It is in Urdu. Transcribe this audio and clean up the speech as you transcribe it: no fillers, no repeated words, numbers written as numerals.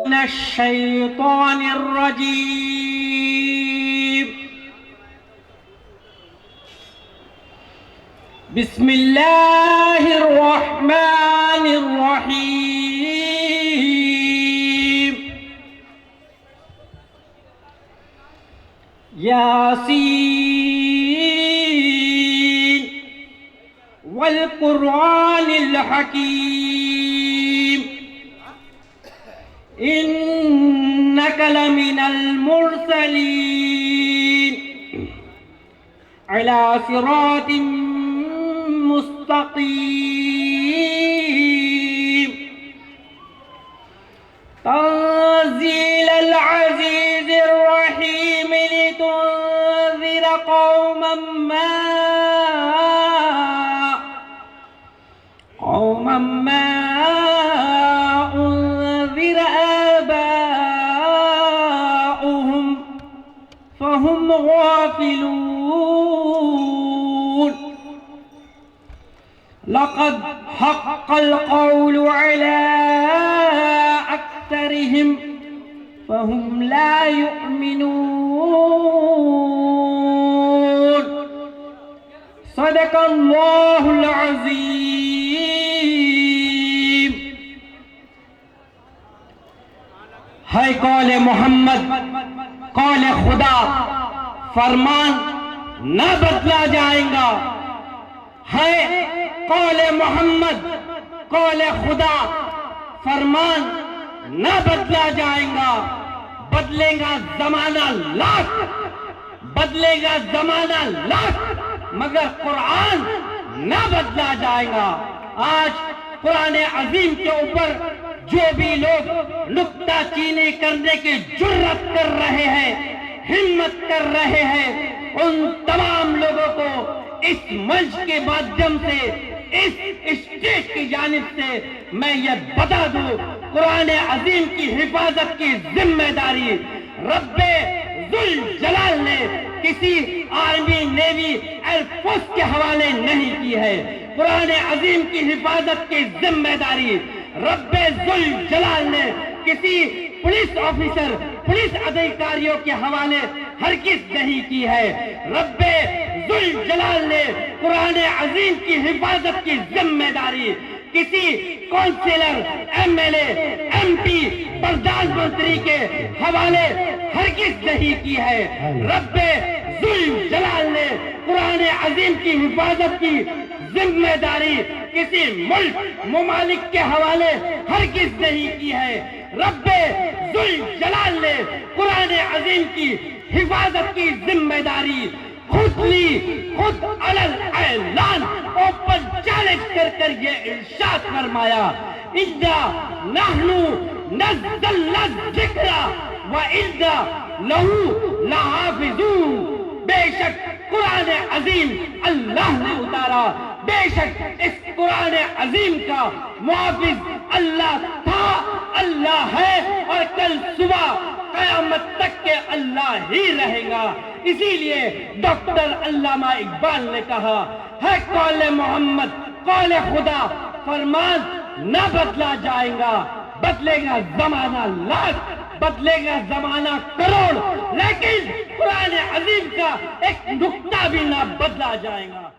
من الشيطان الرجيم. بسم الله الرحمن الرحيم. ياسين والقرآن الحكيم إنك لمن المرسلين على صراط مستقيم. تنزيل العزيز الرحيم لتنذر قوما ما أنذر آباؤهم فهم غافلون. لقد حق القول على أكثرهم فهم لا يؤمنون. صدق الله العظيم. ہے قول محمد قول خدا، فرمان نہ بدلا جائے گا. ہے قول محمد قول خدا، فرمان نہ بدلا جائے گا. بدلے گا زمانہ لاکھ، بدلے گا زمانہ لاکھ، مگر قرآن نہ بدلا جائے گا. آج قرآن عظیم کے اوپر جو بھی لوگ نکتہ چینی کرنے کی جرت کر رہے ہیں، ہمت کر رہے ہیں، ان تمام لوگوں کو اس منچ کے مادھیم سے، اس اسٹیج کی جانب سے میں یہ بتا دوں، قرآن عظیم کی حفاظت کی ذمہ داری رب ذوالجلال نے کسی آرمی، نیوی، ایئر فورس کے حوالے نہیں کی ہے. قرآن عظیم کی حفاظت کی ذمہ داری رب ذوالجلال نے کسی پولیس آفیسر، پولیس ادھیکاریوں کے حوالے ہرگز نہیں کی ہے. رب ذوالجلال نے قرآن عظیم کی حفاظت کی ذمہ داری کسی کونسلر، ایم ایل اے، ایم پی، پردھان منتری کے حوالے ہرگز نہیں کی ہے. رب ذوالجلال نے قرآن عظیم کی حفاظت کی ذمہ داری کسی ملک، ممالک کے حوالے ہرگز نہیں کی ہے. رب ذوالجلال نے قرآن عظیم کی حفاظت کی ذمہ داری خود لی، خود علل اعلان اوپن چیلنج کر یہ ارشاد فرمایا، اِنَّا نَحْنُ نَزَّلْنَا الذِّكْرَ وَإِنَّا لَهُ لَحَافِظُونَ. بے شک قرآن عظیم اللہ نے اتارا، بے شک اس قرآن عظیم کا محافظ اللہ تھا، اللہ ہے، اور کل صبح قیامت تک کے اللہ ہی رہے گا. اسی لیے ڈاکٹر علامہ اقبال نے کہا ہے قول محمد قول خدا، فرمان نہ بدلا جائے گا. بدلے گا زمانہ لاکھ، بدلے گا زمانہ کروڑ، لیکن قرآن عظیم کا ایک نقطہ بھی نہ بدلا جائے گا.